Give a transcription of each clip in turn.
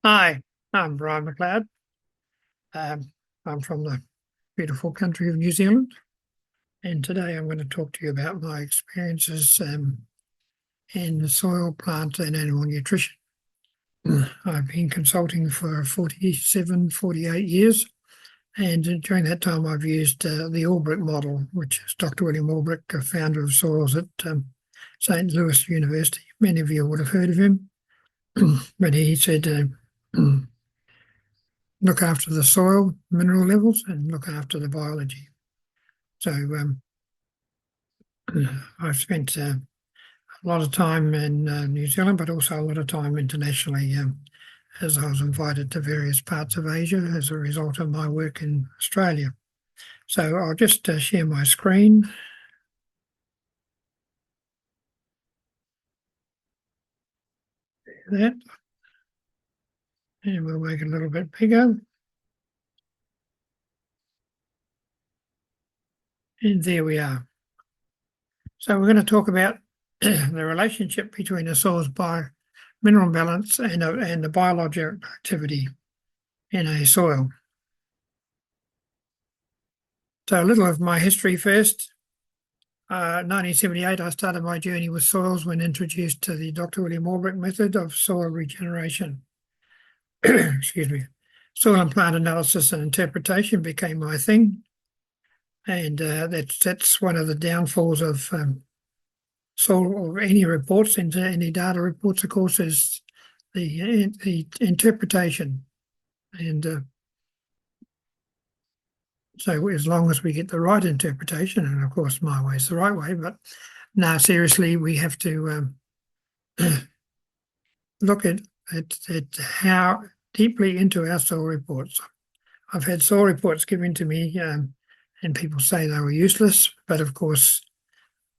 Hi, I'm Bryan McLeod. I'm from the beautiful country of New Zealand, and today I'm going to talk to you about my experiences in soil, plant, and animal nutrition. I've been consulting for 47, 48 years, and during that time I've used the Albrecht model, which is Dr. William Albrecht, a founder of soils at St. Louis University. Many of you would have heard of him, but he said, look after the soil mineral levels and look after the biology. So I've spent a lot of time in New Zealand, but also a lot of time internationally, as I was invited to various parts of Asia as a result of my work in Australia. So I'll just share my screen. That, and we'll make it a little bit bigger. And there we are. So we're going to talk about the relationship between the soil's mineral balance and the biological activity in a soil. So a little of my history first. 1978, I started my journey with soils when introduced to the Dr. William Albrecht method of soil regeneration. Excuse me. Soil and plant analysis and interpretation became my thing, and that's one of the downfalls of soil or any reports, into any data reports, of course, is the interpretation. And so as long as we get the right interpretation, and of course my way is the right way, but now seriously, we have to look at how deeply into our soil reports. I've had soil reports given to me and people say they were useless, but of course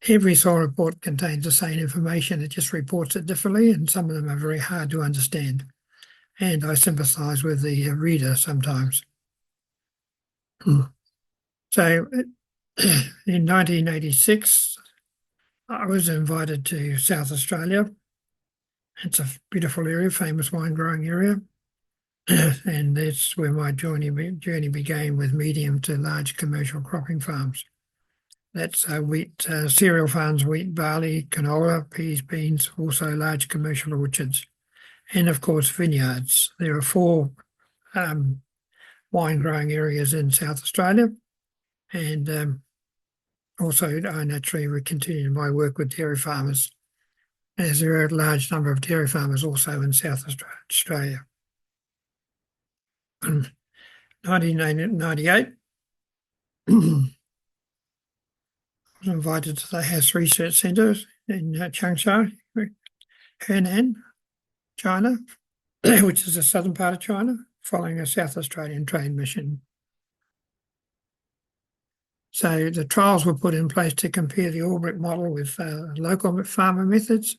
every soil report contains the same information, it just reports it differently, and some of them are very hard to understand. And I sympathise with the reader sometimes. So in 1986, I was invited to South Australia. It's a beautiful area, famous wine growing area. And that's where my journey began, with medium to large commercial cropping farms. That's wheat, cereal farms, wheat, barley, canola, peas, beans, also large commercial orchards, and of course vineyards. There are 4 wine growing areas in South Australia, and also I naturally continued my work with dairy farmers, as there are a large number of dairy farmers also in South Australia. 1998, I was invited to the House Research Centre in Changsha, Henan, China, which is the southern part of China, following a South Australian trade mission. So the trials were put in place to compare the Albrecht model with local farmer methods.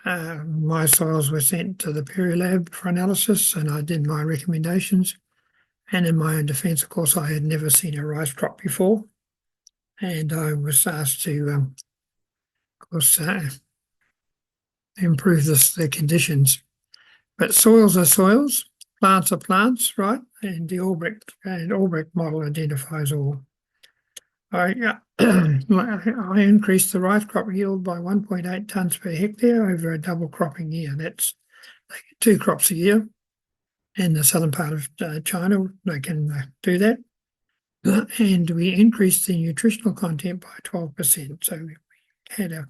My soils were sent to the Perry lab for analysis, and I did my recommendations. And in my own defence, of course, I had never seen a rice crop before, and I was asked to, of course, improve the conditions. But soils are soils, plants are plants, right? And the Albrecht model identifies all. I increased the rice crop yield by 1.8 tonnes per hectare over a double cropping year. That's 2 crops a year. In the southern part of China, they can do that. And we increased the nutritional content by 12%. So we had a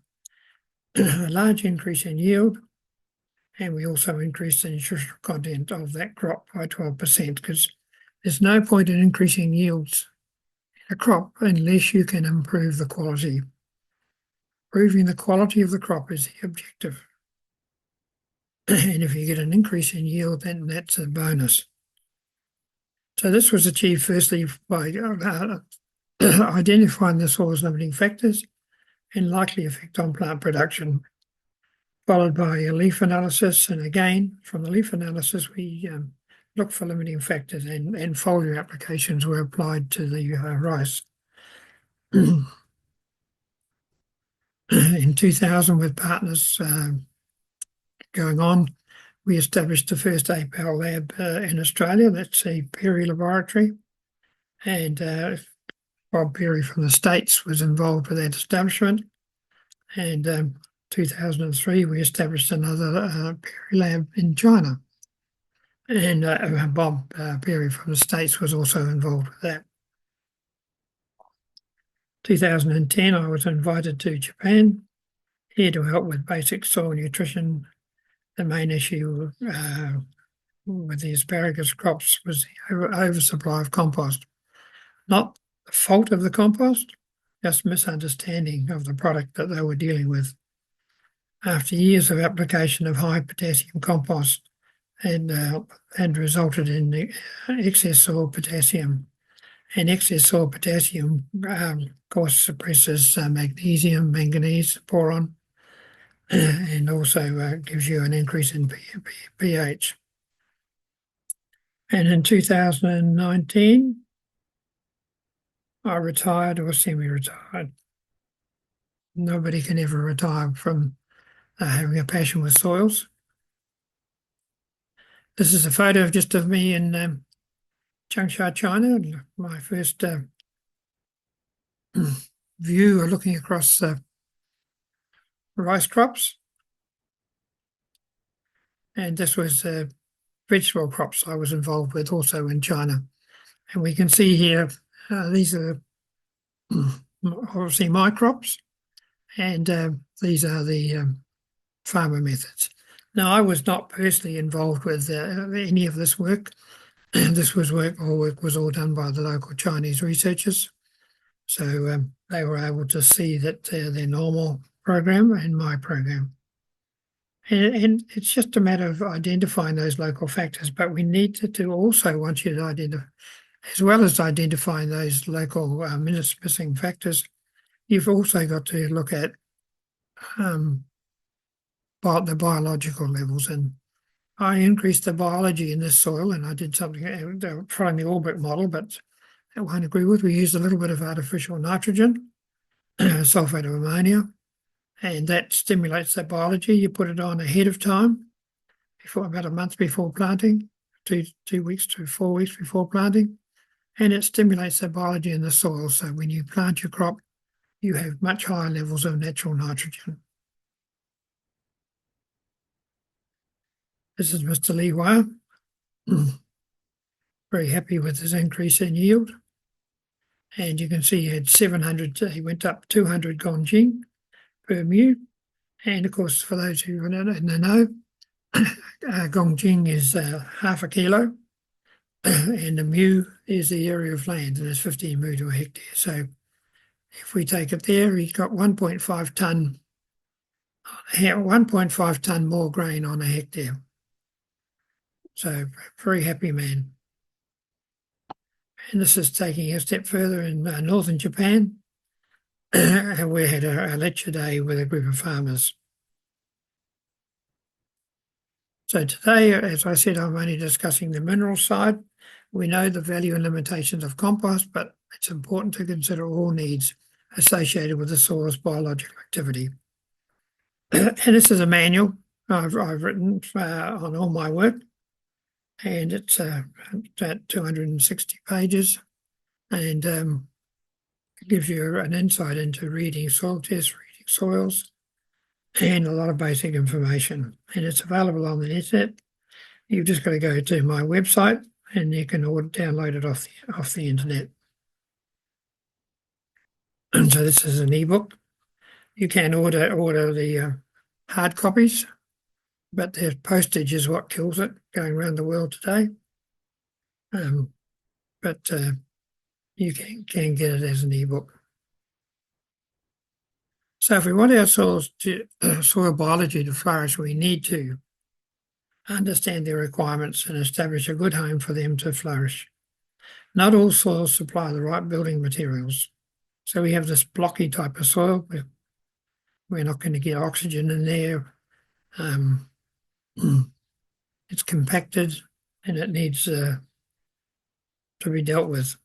large increase in yield, and we also increased the nutritional content of that crop by 12%, because there's no point in increasing yields in a crop unless you can improve the quality. Improving the quality of the crop is the objective. And if you get an increase in yield, then that's a bonus. So this was achieved firstly by identifying the soil's limiting factors and likely effect on plant production, followed by a leaf analysis. And again, from the leaf analysis, we looked for limiting factors, and foliar applications were applied to the rice. In 2000, with partners going on, we established the first APAL lab in Australia. That's a Perry laboratory. And Bob Perry from the States was involved with that establishment. And 2003, we established another Perry lab in China. And Bob Perry from the States was also involved with that. 2010, I was invited to Japan here to help with basic soil nutrition. The main issue with the asparagus crops was the oversupply of compost. Not the fault of the compost, just misunderstanding of the product that they were dealing with. After years of application of high potassium compost and resulted in excess soil potassium. And excess soil potassium, of course, suppresses magnesium, manganese, boron, and also gives you an increase in pH. And in 2019, I retired or semi-retired. Nobody can ever retire from having a passion with soils. This is a photo just of me in Changsha, China, my first view of looking across rice crops. And this was vegetable crops I was involved with also in China. And we can see here, these are obviously my crops, and these are the farmer methods. Now, I was not personally involved with any of this work. This was work was all done by the local Chinese researchers. So they were able to see that their normal program and my program. And it's just a matter of identifying those local factors, but we need to also want you to identify, as well as identifying those local missing factors, you've also got to look at the biological levels. And I increased the biology in this soil, and I did something trying the orbit model, but I won't agree with. We used a little bit of artificial nitrogen, sulfate of ammonia, and that stimulates that biology. You put it on ahead of time, about a month before planting, 2 weeks to 4 weeks before planting, and it stimulates the biology in the soil. So when you plant your crop, you have much higher levels of natural nitrogen. This is Mr. Li Hua. Very happy with his increase in yield. And you can see he had 700, he went up 200 Gongjing per mu. And of course, for those who know, Gongjing is half a kilo, and the mu is the area of land, and it's 15 mu to a hectare. So if we take it there, he's got 1.5 tonne more grain on a hectare. So very happy man. And this is taking a step further in northern Japan. And we had a lecture day with a group of farmers. So today, as I said, I'm only discussing the mineral side. We know the value and limitations of compost, but it's important to consider all needs associated with the soil's biological activity. And this is a manual I've written on all my work, and it's at 260 pages, and it gives you an insight into reading soil tests, reading soils, and a lot of basic information. And it's available on the internet. You've just got to go to my website, and you can download it off the internet. And so this is an ebook. You can order the hard copies, but the postage is what kills it going around the world today. But you can get it as an ebook. So if we want our soil biology to flourish, we need to understand their requirements and establish a good home for them to flourish. Not all soils supply the right building materials. So we have this blocky type of soil. We're not going to get oxygen in there. It's compacted and it needs to be dealt with.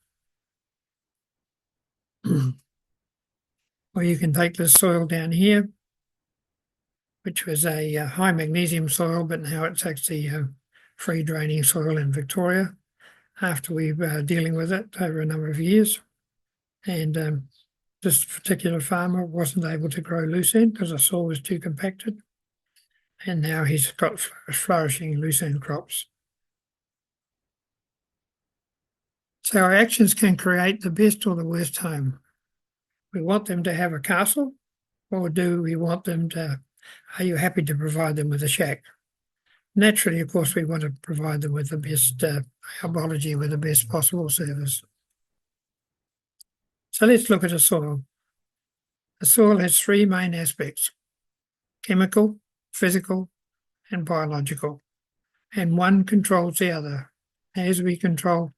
Or you can take this soil down here which was a high magnesium soil, but now it's actually free draining soil in Victoria after we were dealing with it over a number of years. And this particular farmer wasn't able to grow lucerne because the soil was too compacted. And now he's got flourishing lucerne crops. So our actions can create the best or the worst home. We want them to have a castle, or do we want them to, are you happy to provide them with a shack? Naturally, of course, we want to provide them with the best, our biology with the best possible service. So let's look at the soil. The soil has three main aspects: chemical, physical, and biological. And one controls the other. As we control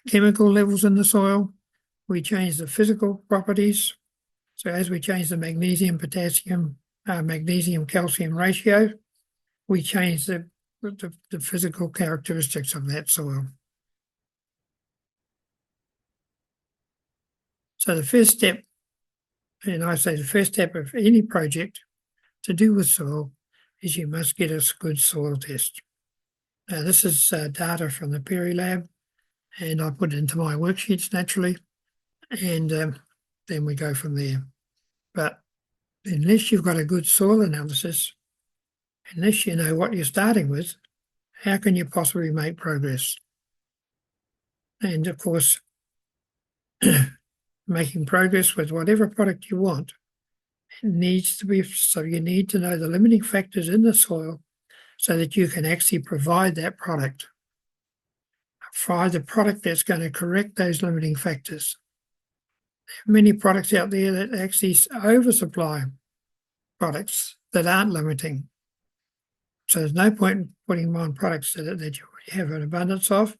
the chemical levels in the soil, we change the physical properties. So as we change the magnesium, potassium, magnesium, calcium ratio, we change the physical characteristics of that soil. So the first step, and I say the first step of any project to do with soil, is you must get a good soil test. Now this is data from the Perry lab, and I put it into my worksheets naturally, and then we go from there. But unless you've got a good soil analysis, unless you know what you're starting with, how can you possibly make progress? And of course, making progress with whatever product you want, it needs to be, so you need to know the limiting factors in the soil so that you can actually provide that product. Provide the product that's going to correct those limiting factors. There are many products out there that actually oversupply products that aren't limiting. So there's no point in putting them on products that you already have an abundance of.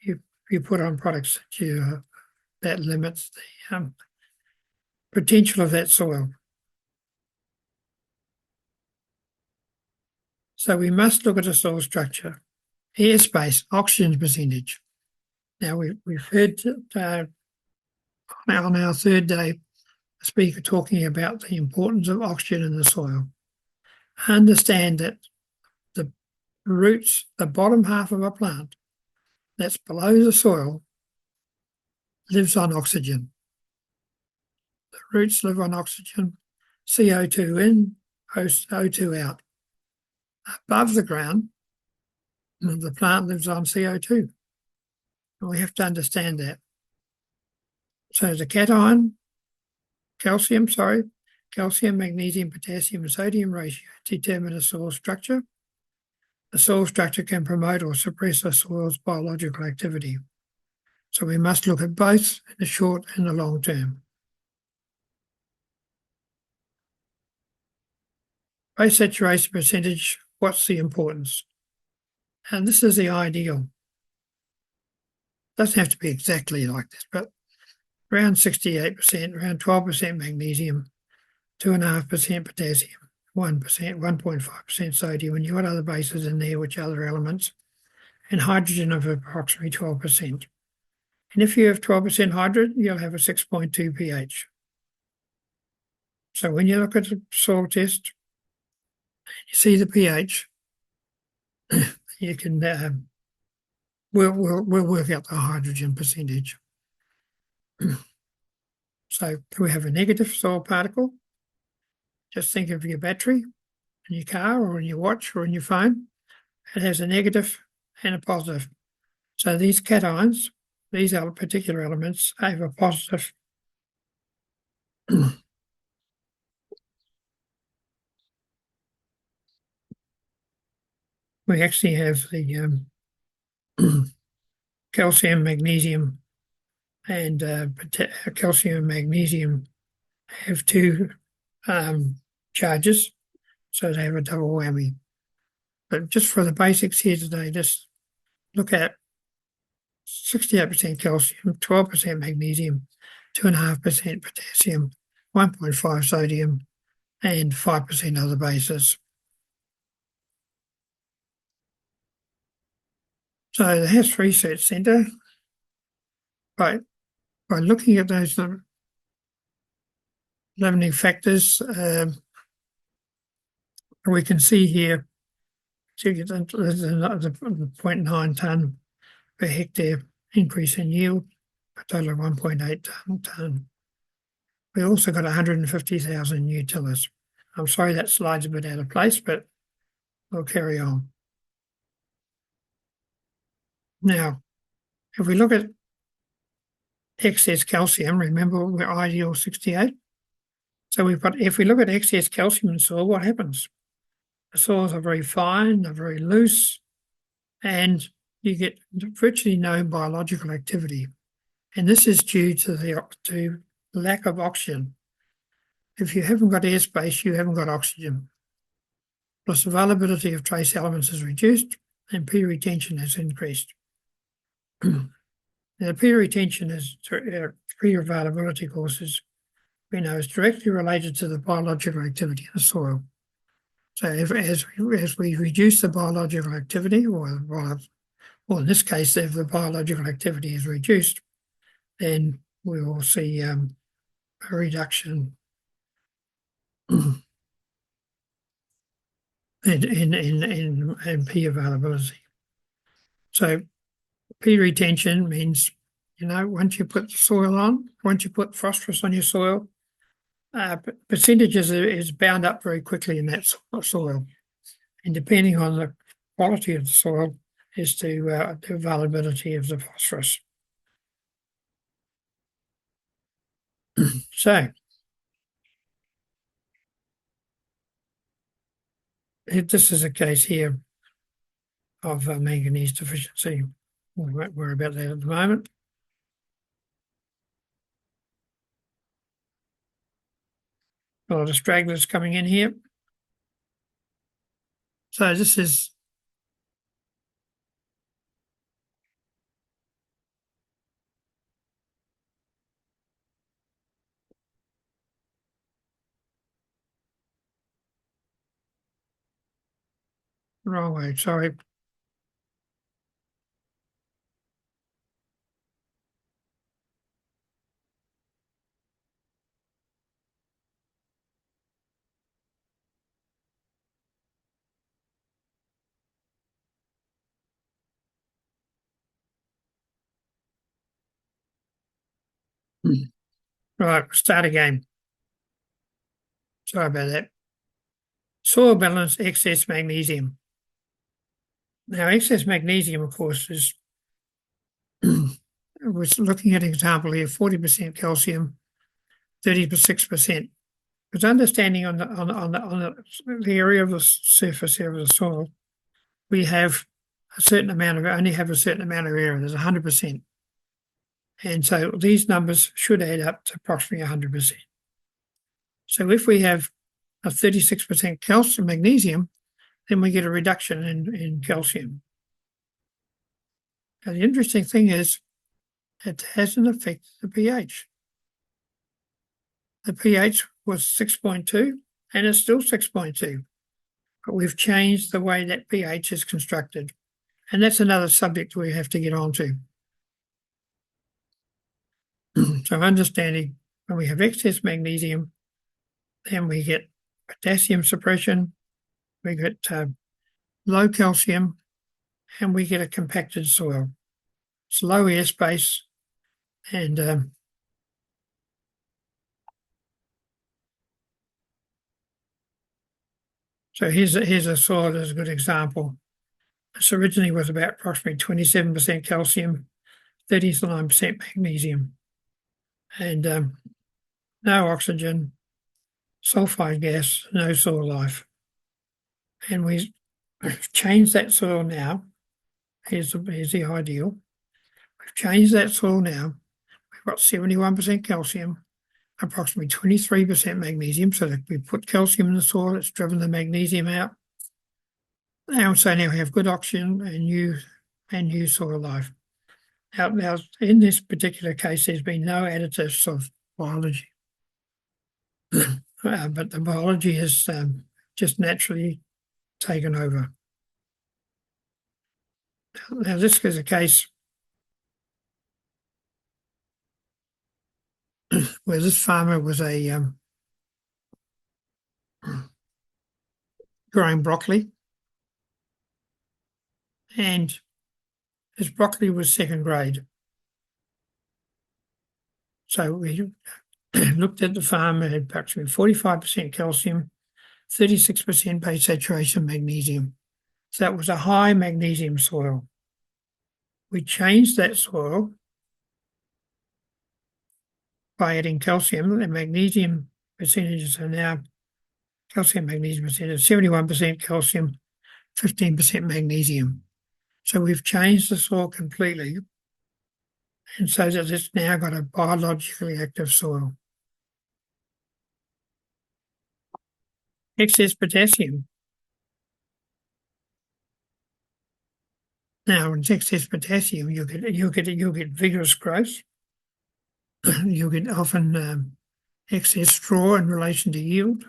You put on products that limits the potential of that soil. So we must look at the soil structure, airspace, oxygen percentage. Now we've heard on our third day a speaker talking about the importance of oxygen in the soil. Understand that the roots, the bottom half of a plant that's below the soil, lives on oxygen. The roots live on oxygen, CO2 in, O2 out. Above the ground, the plant lives on CO2. And we have to understand that. So the calcium, magnesium, potassium, and sodium ratio determine the soil structure. The soil structure can promote or suppress a soil's biological activity. So we must look at both in the short and the long term. Base saturation percentage, what's the importance? And this is the ideal. Doesn't have to be exactly like this, but around 68%, around 12% magnesium, 2.5% potassium, 1%, 1.5% sodium, and you've got other bases in there, which are other elements, and hydrogen of approximately 12%. And if you have 12% hydrogen, you'll have a 6.2 pH. So when you look at the soil test, you see the pH, you can we'll work out the hydrogen percentage. So we have a negative soil particle. Just think of your battery in your car or in your watch or in your phone. It has a negative and a positive. So these cations, these are particular elements, have a positive. We actually have the calcium, magnesium, and calcium and magnesium have two charges, so they have a double whammy. But just for the basics here today, just look at 68% calcium, 12% magnesium, 2.5% potassium, 1.5 sodium, and 5% other bases. So the Hess Research Centre, by looking at those limiting factors, we can see here, there's another 0.9 tonne per hectare increase in yield, a total of 1.8 tonne. We also got 150,000 new tillers. I'm sorry that slide's a bit out of place, but we'll carry on. Now, if we look at excess calcium, remember we're ideal 68. So we've got, if we look at excess calcium in soil, what happens? The soils are very fine, they're very loose, and you get virtually no biological activity. And this is due to the lack of oxygen. If you haven't got airspace, you haven't got oxygen. Plus, availability of trace elements is reduced and P retention has increased. Now, P retention is P availability, of course, we know is directly related to the biological activity in the soil. So as we reduce the biological activity, or in this case, if the biological activity is reduced, then we will see a reduction in P availability. So P retention means, once you put the soil on, once you put phosphorus on your soil, percentages is bound up very quickly in that soil. And depending on the quality of the soil as to the availability of the phosphorus. So, this is a case here of manganese deficiency. We won't worry about that at the moment. A lot of stragglers coming in here. So this is the wrong way, sorry. Right, start again. Sorry about that. Soil balance, excess magnesium. Now, excess magnesium, of course, is we're looking at an example here: 40% calcium, 36%. Because understanding on the area of the surface area of the soil, we have only have a certain amount of area. There's 100%, and so these numbers should add up to approximately 100%. So if we have a 36% calcium magnesium, then we get a reduction in calcium. Now, the interesting thing is it hasn't affected the pH. The pH was 6.2 and it's still 6.2, but we've changed the way that pH is constructed. And that's another subject we have to get onto. So understanding when we have excess magnesium, then we get potassium suppression, we get low calcium, and we get a compacted soil. It's low airspace, and so here's a soil that's a good example. This originally was about approximately 27% calcium, 39% magnesium, and no oxygen, sulfide gas, no soil life. And we changed that soil now. Here's the ideal. We've changed that soil now. We've got 71% calcium, approximately 23% magnesium. So that we put calcium in the soil, it's driven the magnesium out. And so now we have good oxygen and new soil life. Now, in this particular case, there's been no additives of biology, but the biology has just naturally taken over. Now, this is a case where this farmer was got growing broccoli, and his broccoli was second grade. So we looked at the farm and had approximately 45% calcium, 36% base saturation magnesium. So that was a high magnesium soil. We changed that soil by adding calcium. The magnesium percentages are now calcium magnesium percentage, 71% calcium, 15% magnesium. So we've changed the soil completely, and so that it's now got a biologically active soil. Excess potassium. Now, in excess potassium, you'll get vigorous growth. You'll get often excess straw in relation to yield,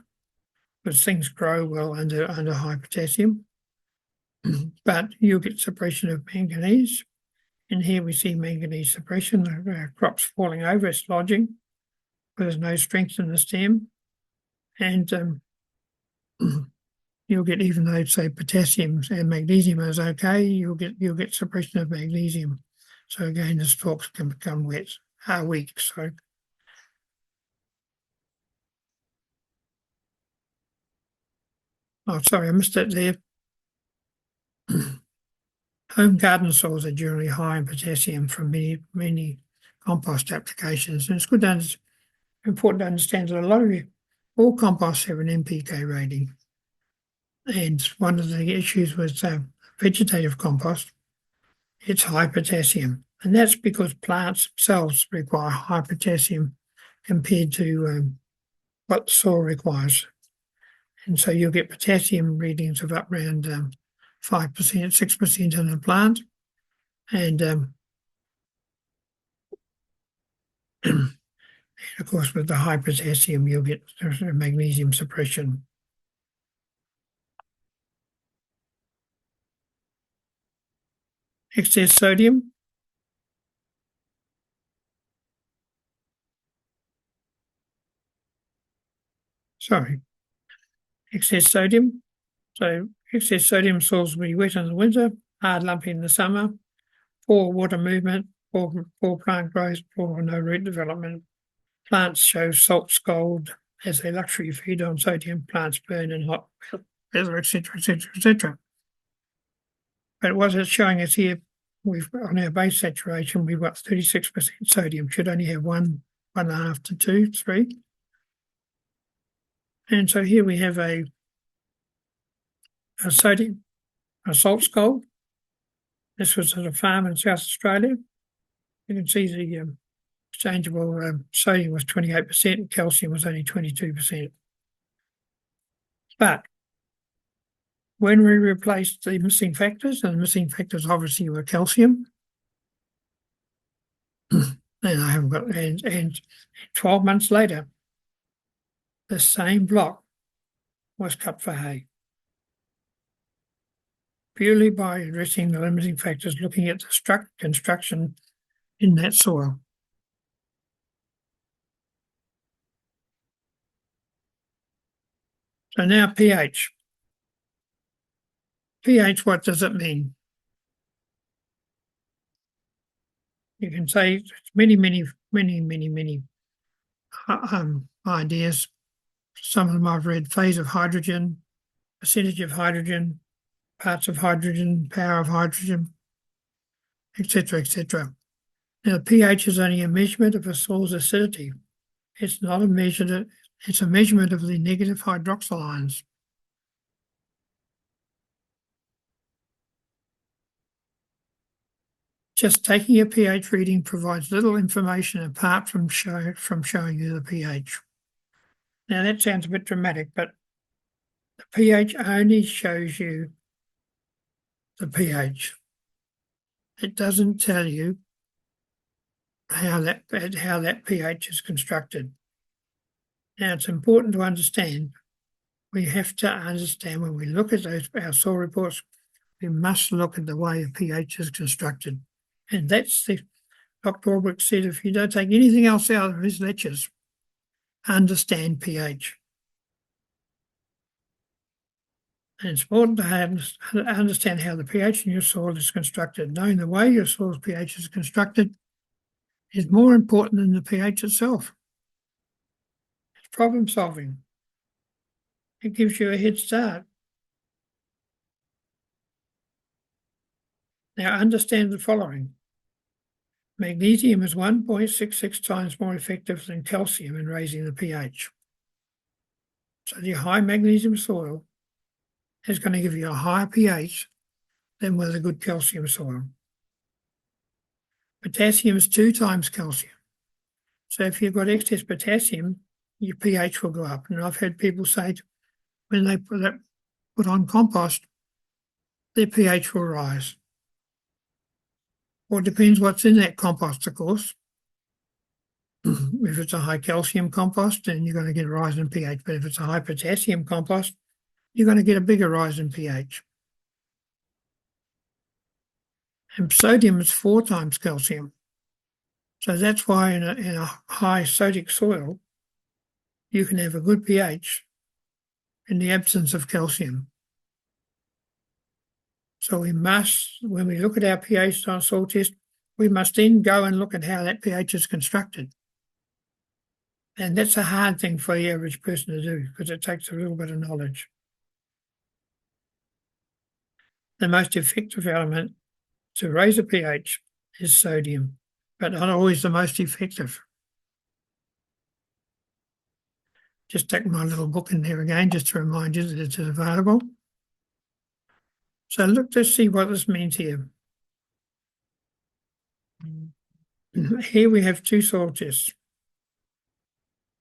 because things grow well under high potassium. But you'll get suppression of manganese. And here we see manganese suppression, crops falling over, it's lodging, but there's no strength in the stem. And you'll get, even though, say, potassium and magnesium is okay, you'll get suppression of magnesium. So again, the stalks can become weak. So sorry, I missed that there. Home garden soils are generally high in potassium from many compost applications, and it's important to understand that all composts have an NPK rating. And one of the issues with vegetative compost, it's high potassium. And that's because plants themselves require high potassium compared to what the soil requires. And so you'll get potassium readings of up around 5%, 6% in a plant. And of course, with the high potassium, you'll get magnesium suppression. Excess sodium. Excess sodium. So excess sodium soils will be wet in the winter, hard lumpy in the summer, poor water movement, poor plant growth, poor no root development. Plants show salt scald as a luxury feed on sodium. Plants burn in hot weather, etc., etc., etc. But what it's showing us here, on our base saturation, we've got 36% sodium. Should only have 1.5 to 2, 3. And so here we have a salt scald. This was at a farm in South Australia. You can see the exchangeable sodium was 28% and calcium was only 22%. But when we replaced the missing factors, and the missing factors obviously were calcium, and 12 months later, the same block was cut for hay, purely by addressing the limiting factors, looking at the construction in that soil. So now pH. pH, what does it mean? You can say it's many ideas. Some of them I've read: phase of hydrogen, percentage of hydrogen, parts of hydrogen, power of hydrogen, etc., etc. Now, pH is only a measurement of a soil's acidity. It's not a measurement. It's a measurement of the negative hydroxyl ions. Just taking a pH reading provides little information apart from showing you the pH. Now, that sounds a bit dramatic, but the pH only shows you the pH. It doesn't tell you how that pH is constructed. Now, it's important to understand. We have to understand when we look at our soil reports, we must look at the way a pH is constructed. And that's Dr. Albrecht said, if you don't take anything else out of his lectures, understand pH. And it's important to understand how the pH in your soil is constructed. Knowing the way your soil's pH is constructed is more important than the pH itself. It's problem solving. It gives you a head start. Now understand the following. Magnesium is 1.66 times more effective than calcium in raising the pH. So your high magnesium soil is going to give you a higher pH than with a good calcium soil. Potassium is 2 times calcium. So if you've got excess potassium, your pH will go up. And I've had people say when they put on compost, their pH will rise. Well, it depends what's in that compost, of course. If it's a high calcium compost, then you're going to get a rise in pH. But if it's a high potassium compost, you're going to get a bigger rise in pH. And sodium is 4 times calcium. So that's why in a high sodic soil, you can have a good pH in the absence of calcium. So we must, when we look at our pH on a soil test, we must then go and look at how that pH is constructed. And that's a hard thing for the average person to do because it takes a little bit of knowledge. The most effective element to raise a pH is sodium, but not always the most effective. Just take my little book in there again, just to remind you that it's available. So let's see what this means here. Here we have 2 soil tests.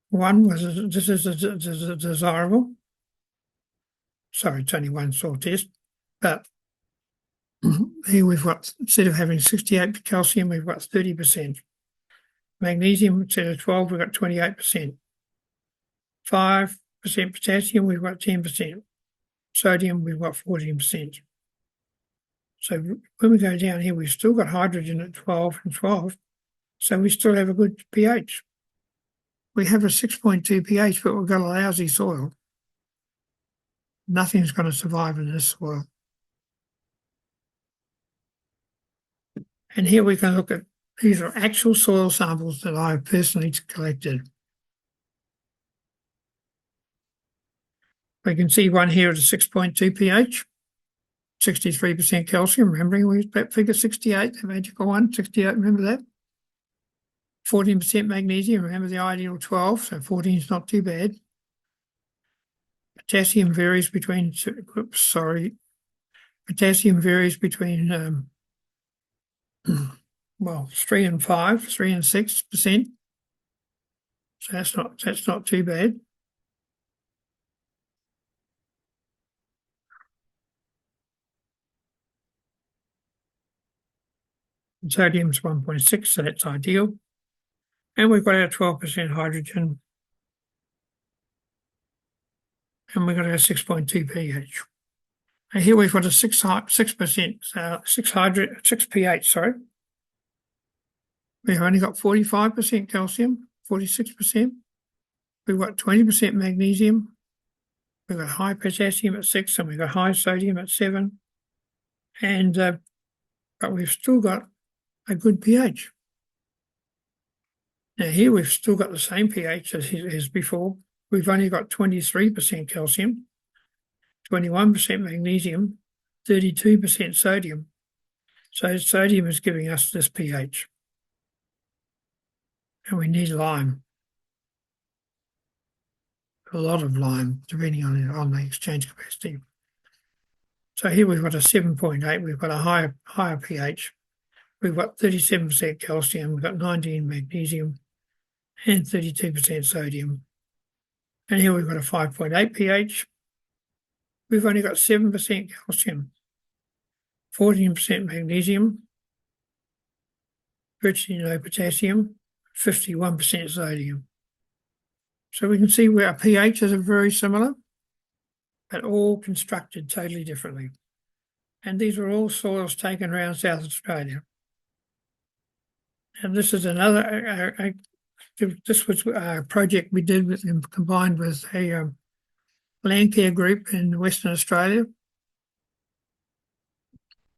One was, this is a desirable. Sorry, it's only 1 soil test, but here we've got, instead of having 68 calcium, we've got 30%. Magnesium, instead of 12, we've got 28%. 5% potassium, we've got 10%. Sodium, we've got 14%. So when we go down here, we've still got hydrogen at 12 and 12, so we still have a good pH. We have a 6.2 pH, but we've got a lousy soil. Nothing's going to survive in this soil. And here we can look at, these are actual soil samples that I've personally collected. We can see one here at a 6.2 pH, 63% calcium. Remembering we figure 68, the magical one, 68, remember that? 14% magnesium, remember the ideal 12, so 14 is not too bad. Potassium varies between, potassium varies between, well, 3 and 5, 3 and 6%. So that's not too bad. Sodium's 1.6, so that's ideal. And we've got our 12% hydrogen. And we've got our 6.2 pH. And here we've got a 6 pH, sorry. We've only got 45% calcium, 46%. We've got 20% magnesium. We've got high potassium at 6, and we've got high sodium at 7. And but we've still got a good pH. Now here we've still got the same pH as before. We've only got 23% calcium, 21% magnesium, 32% sodium. So sodium is giving us this pH. And we need lime. A lot of lime, depending on the exchange capacity. So here we've got a 7.8, we've got a higher pH. We've got 37% calcium, we've got 19 magnesium, and 32% sodium. And here we've got a 5.8 pH. We've only got 7% calcium, 14% magnesium, virtually no potassium, 51% sodium. So we can see where our pHs are very similar, but all constructed totally differently. And these were all soils taken around South Australia. And this is this was a project we did with them, combined with the land care group in Western Australia.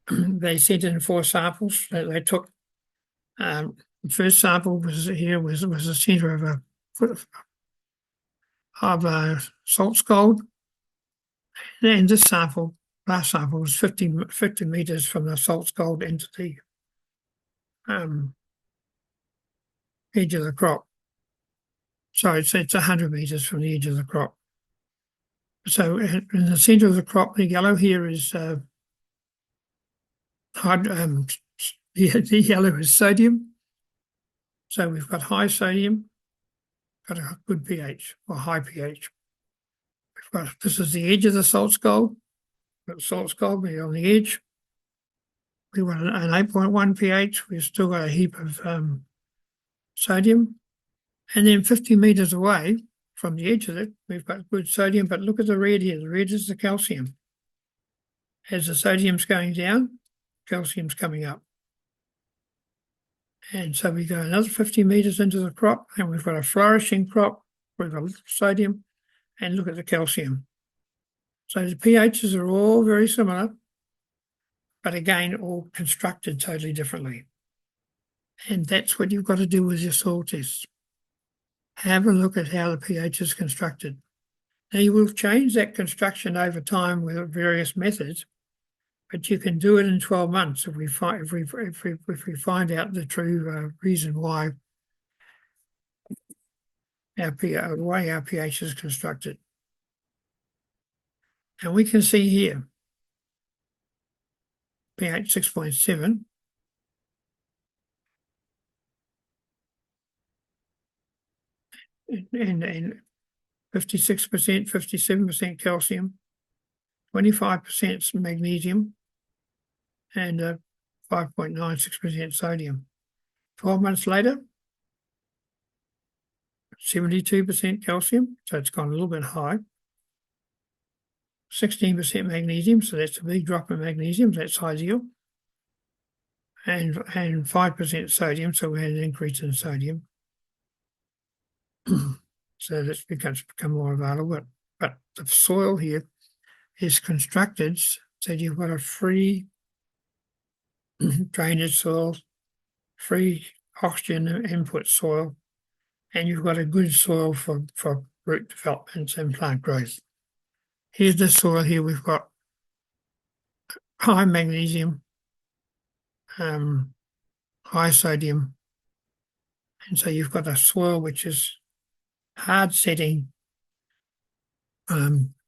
They sent in 4 samples that they took. The first sample was the centre of a salt scald, and this last sample was 50 metres from the salt scald into the edge of the crop. So it's 100 metres from the edge of the crop. So in the centre of the crop, the yellow here is the yellow is sodium. So we've got high sodium, got a good pH or high pH. This is the edge of the salt scald. Got salt scald be on the edge. We want an 8.1 pH. We've still got a heap of sodium. And then 50 metres away from the edge of it, we've got good sodium. But look at the red here. The red is the calcium. As the sodium's going down, calcium's coming up. And so we go another 50 metres into the crop, and we've got a flourishing crop with a sodium. And look at the calcium. So the pHs are all very similar, but again, all constructed totally differently. And that's what you've got to do with your soil tests. Have a look at how the pH is constructed. Now, you will change that construction over time with various methods, but you can do it in 12 months if we find out the true reason why the way our pH is constructed. And we can see here, pH 6.7, and 56%, 57% calcium, 25% magnesium, and 5.96% sodium. 12 months later, 72% calcium, so it's gone a little bit high. 16% magnesium, so that's a big drop in magnesium, that's ideal. And 5% sodium, so we had an increase in sodium. So that's become more available. But the soil here is constructed so you've got a free drainage soil, free oxygen input soil, and you've got a good soil for root development and plant growth. Here's the soil here. We've got high magnesium, high sodium, and so you've got a soil which is hard setting,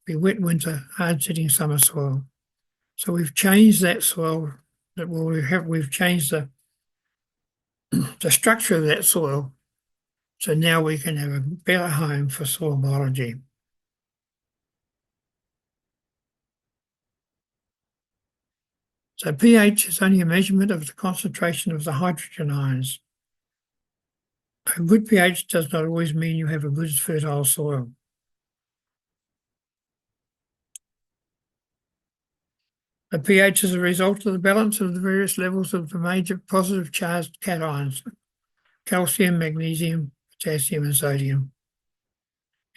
be wet winter, hard setting summer soil. So we've changed that soil. We've changed the structure of that soil. So now we can have a better home for soil biology. So pH is only a measurement of the concentration of the hydrogen ions. A good pH does not always mean you have a good fertile soil. The pH is a result of the balance of the various levels of the major positive charged cations: calcium, magnesium, potassium, and sodium.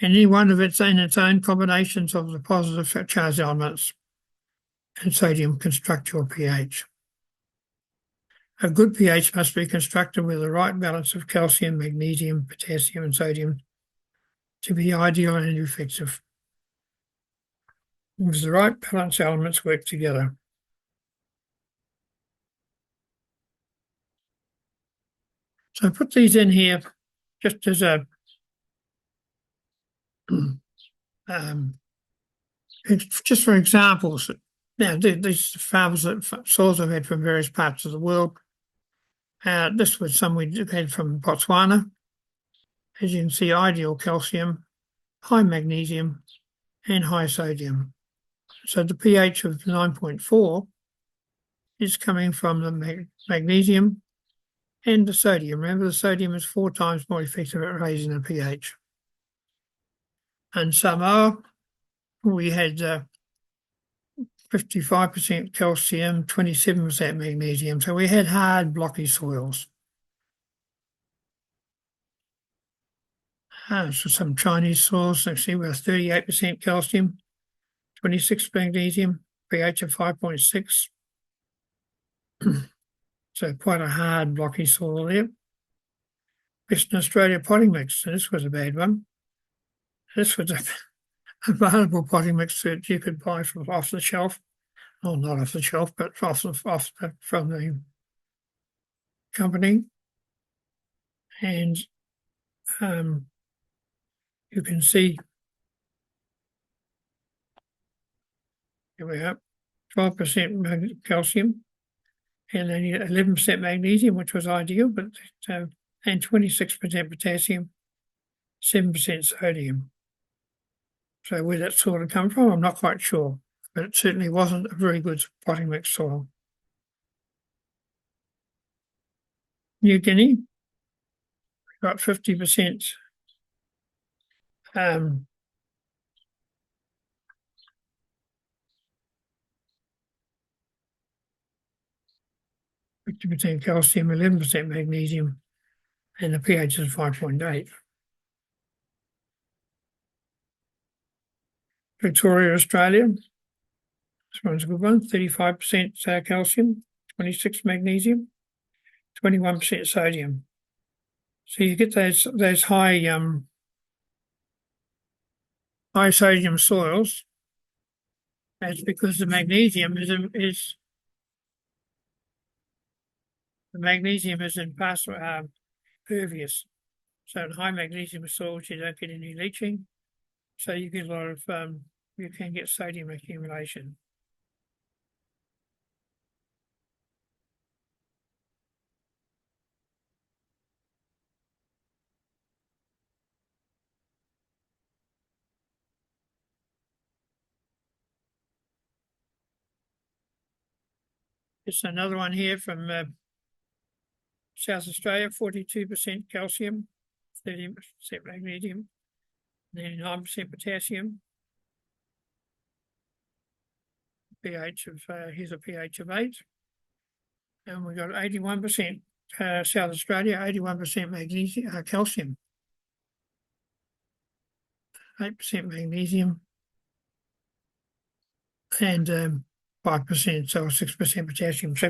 Any one of its own combinations of the positive charged elements and sodium construct your pH. A good pH must be constructed with the right balance of calcium, magnesium, potassium, and sodium to be ideal and effective. With the right balance, elements work together. So I put these in here just as a just for examples. Now, these soils I've had from various parts of the world. This was some we had from Botswana. As you can see, ideal calcium, high magnesium, and high sodium. So the pH of 9.4 is coming from the magnesium and the sodium. Remember, the sodium is 4 times more effective at raising the pH. And Samoa, we had 55% calcium, 27% magnesium. So we had hard, blocky soils. So some Chinese soils, actually, with 38% calcium, 26 magnesium, pH of 5.6. So quite a hard, blocky soil there. Western Australia potting mix. So this was a bad one. This was a available potting mix that you could buy from off the shelf. Well, not off the shelf, but from the company. And you can see, here we are, 12% calcium and only 11% magnesium, which was ideal, but and 26% potassium, 7% sodium. So where that sort of come from, I'm not quite sure, but it certainly wasn't a very good potting mix soil. New Guinea got 50% 50% calcium, 11% magnesium, and the pH is 5.8. Victoria, Australia. This one's a good one. 35% calcium, 26 magnesium, 21% sodium. So you get those high sodium soils. That's because the magnesium is impervious. So in high magnesium soils, you don't get any leaching. So you get a lot of you can get sodium accumulation. It's another one here from South Australia, 42% calcium, 30% magnesium, 99% potassium. pH of here's a pH of 8, and we got 81% South Australia, 81% magnesium, calcium, 8% magnesium, and 5%, so 6% potassium. So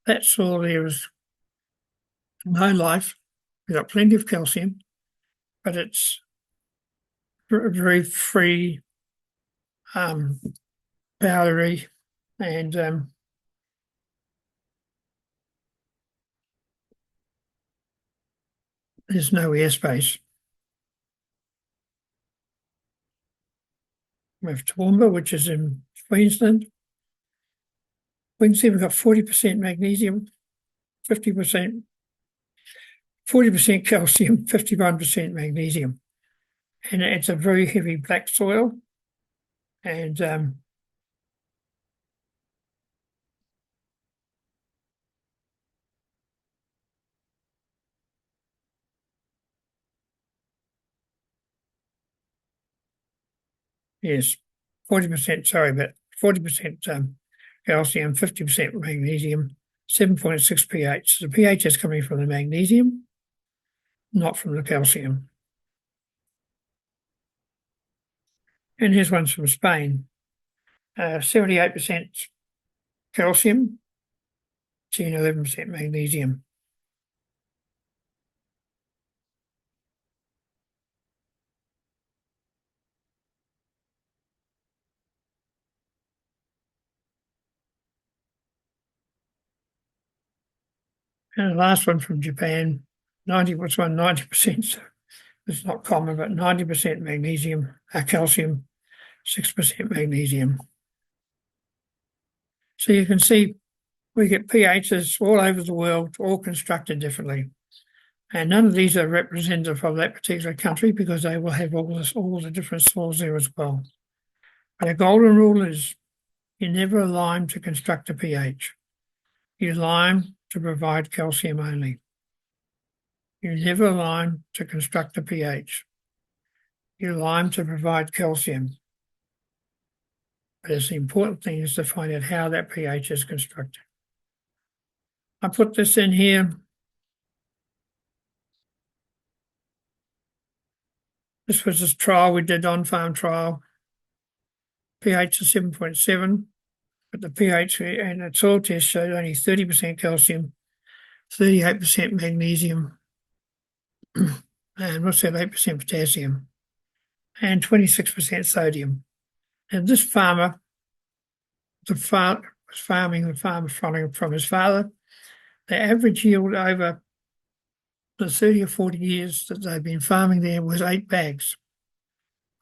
that soil there is no life. We've got plenty of calcium, but it's very free, powdery, and there's no airspace. We have Toowoomba, which is in Queensland. We can see we've got 40% magnesium, 40% calcium, 51% magnesium. And it's a very heavy black soil. And yes, 40%, sorry, but 40% calcium, 50% magnesium, 7.6 pH. So the pH is coming from the magnesium, not from the calcium. And here's one from Spain. 78% calcium, 11% magnesium. And the last one from Japan, 90%. It's not common, but 90% magnesium, calcium, 6% magnesium. So you can see we get pHs all over the world, all constructed differently. And none of these are representative of that particular country because they will have all the different soils there as well. But a golden rule is you never lime to construct a pH. You lime to provide calcium only. You never lime to construct a pH. You lime to provide calcium. But the important thing is to find out how that pH is constructed. I put this in here This was this trial we did, on-farm trial. pH is 7.7, but the pH and the soil test showed only 30% calcium, 38% magnesium, and what's that, 8% potassium, and 26% sodium. And this farmer, was farming the farm from his father. The average yield over the 30 or 40 years that they've been farming there was 8 bags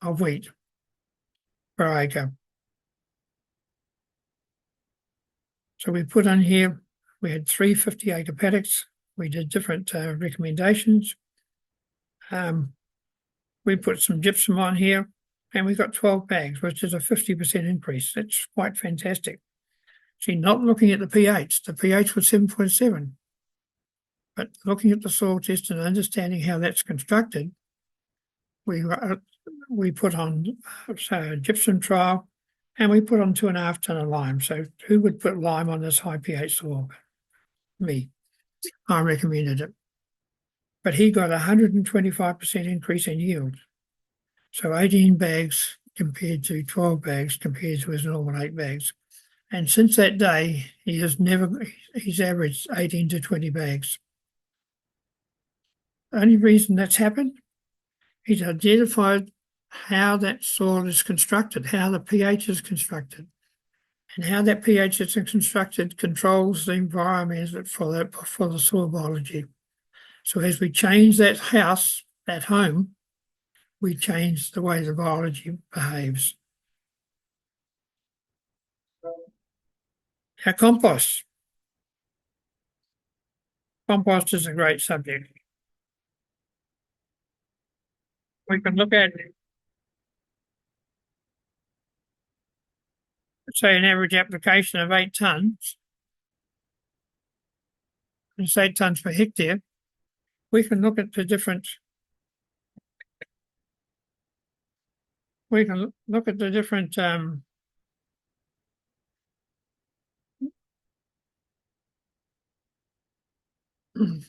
of wheat per acre. So we put on here, we had 3 50-acre paddocks. We did different recommendations. We put some gypsum on here, and we got 12 bags, which is a 50% increase. That's quite fantastic. See, not looking at the pH was 7.7, but looking at the soil test and understanding how that's constructed, we put on a gypsum trial, and we put on 2.5 ton of lime. So who would put lime on this high pH soil? Me. I recommended it. But he got 125% increase in yield. So 18 bags compared to 12 bags compared to his normal 8 bags. And since that day, he's averaged 18 to 20 bags. The only reason that's happened, he's identified how that soil is constructed, how the pH is constructed, and how that pH is constructed controls the environment for the soil biology. So as we change that house, that home, we change the way the biology behaves. Our compost. Compost is a great subject. We can look at, say, an average application of 8 tonnes. It's 8 tonnes per hectare. We can look at the different.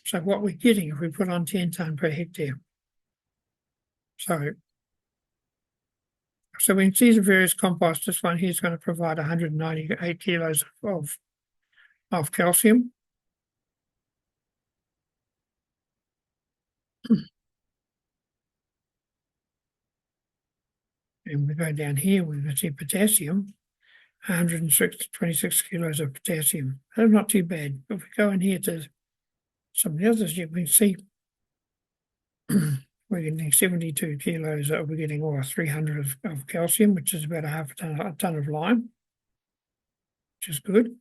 So what we're getting if we put on 10 tonne per hectare. So we can see the various compost. This one here is going to provide 198 kilos of calcium. And we go down here, we can see potassium, 126 kilos of potassium. That's not too bad. If we go in here to some of the others, you can see we're getting 72 kilos, we're getting 300 of calcium, which is about a ton of lime, which is good.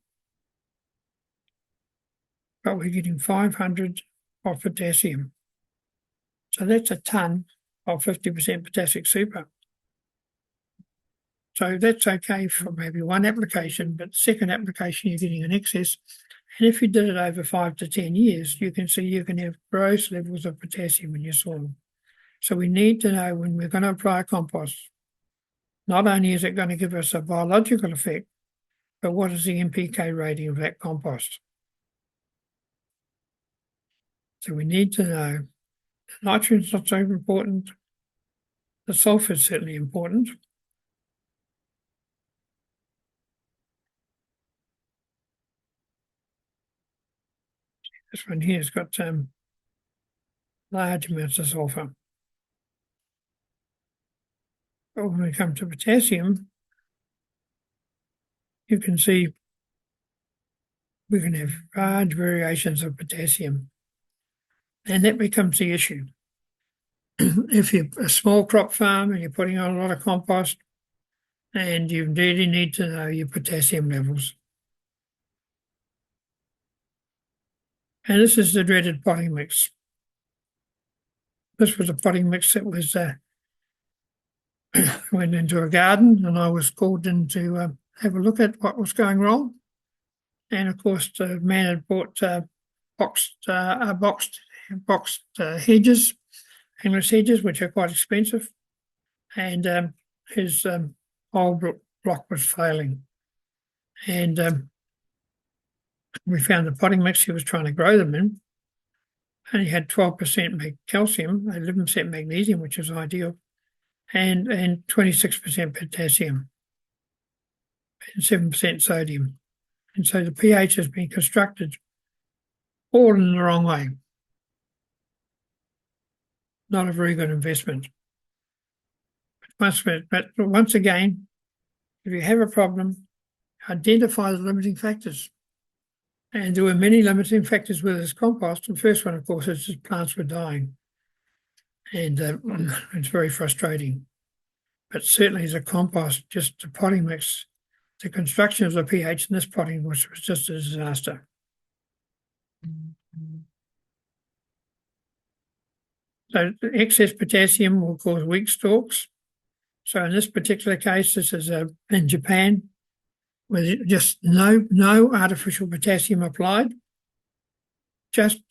But we're getting 500 of potassium. So that's a ton of 50% potassic super. So that's okay for maybe one application, but second application, you're getting an excess. And if you did it over 5 to 10 years, you can see you can have gross levels of potassium in your soil. So we need to know when we're going to apply compost, not only is it going to give us a biological effect, but what is the NPK rating of that compost? So we need to know the nitrogen's not so important. The sulfur is certainly important. This one here has got large amounts of sulfur. But when we come to potassium, you can see we can have large variations of potassium. And that becomes the issue. If you're a small crop farm and you're putting on a lot of compost, and you really need to know your potassium levels. And this is the dreaded potting mix. This was a potting mix that was went into a garden, and I was called in to have a look at what was going wrong. And of course, the man had bought boxed hedges, English hedges, which are quite expensive, and his whole block was failing. And we found the potting mix he was trying to grow them in, and he had 12% calcium, 11% magnesium, which is ideal, and 26% potassium and 7% sodium. And so the pH has been constructed all in the wrong way. Not a very good investment. But once again, if you have a problem, identify the limiting factors. And there were many limiting factors with this compost. The first one, of course, is just plants were dying. And it's very frustrating. But certainly as a compost, just the potting mix, the construction of the pH in this potting was just a disaster. So excess potassium will cause weak stalks. So in this particular case, this is in Japan, with just no artificial potassium applied, just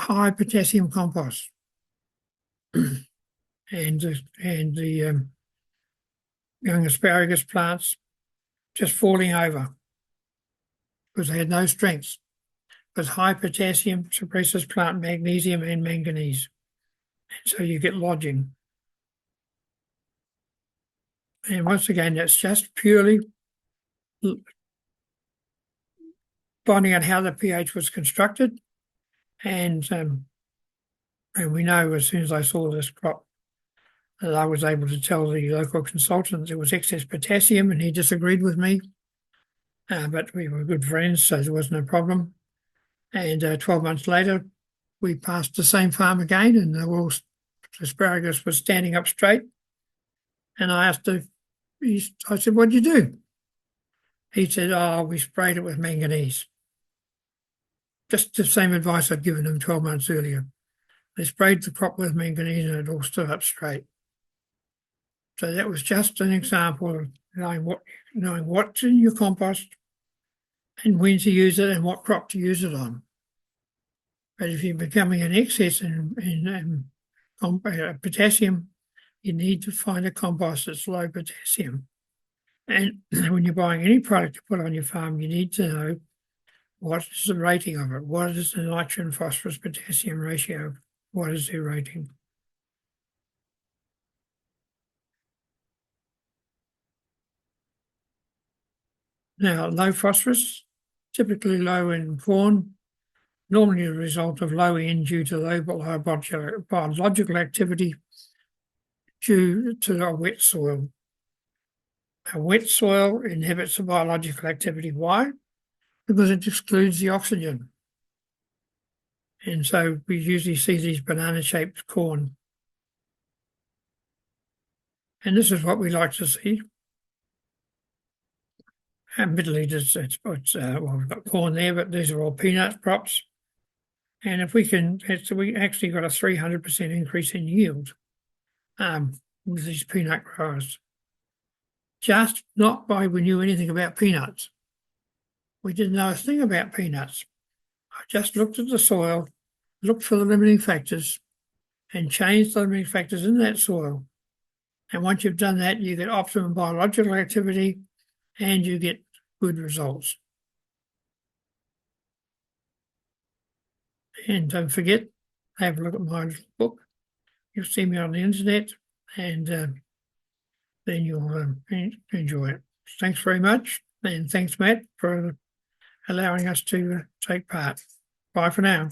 high potassium compost. and the young asparagus plants just falling over because they had no strength. Because high potassium suppresses plant magnesium and manganese. And so you get lodging. And once again, that's just purely finding out how the pH was constructed. And we know as soon as I saw this crop that I was able to tell the local consultant there was excess potassium, and he disagreed with me. But we were good friends, so there was no problem. And 12 months later, we passed the same farm again, and the asparagus was standing up straight. And I asked him, I said, "What did you do?" He said, "Oh, we sprayed it with manganese." Just the same advice I'd given him 12 months earlier. They sprayed the crop with manganese and it all stood up straight. So that was just an example of knowing what's in your compost and when to use it and what crop to use it on. But if you're becoming an excess in potassium, you need to find a compost that's low potassium. And when you're buying any product to put on your farm, you need to know what is the rating of it. What is the nitrogen, phosphorus, potassium ratio? What is their rating? Now, low phosphorus, typically low in corn, normally a result of low N due to low biological activity due to a wet soil. A wet soil inhibits the biological activity. Why? Because it excludes the oxygen. And so we usually see these banana-shaped corn. And this is what we like to see. Admittedly, we've got corn there, but these are all peanut crops. And if we actually got a 300% increase in yield with these peanut growers. Just not by we knew anything about peanuts. We didn't know a thing about peanuts. I just looked at the soil, looked for the limiting factors, and changed the limiting factors in that soil. And once you've done that, you get optimum biological activity and you get good results. And don't forget, have a look at my book. You'll see me on the internet, and then you'll enjoy it. Thanks very much, and thanks, Matt, for allowing us to take part. Bye for now.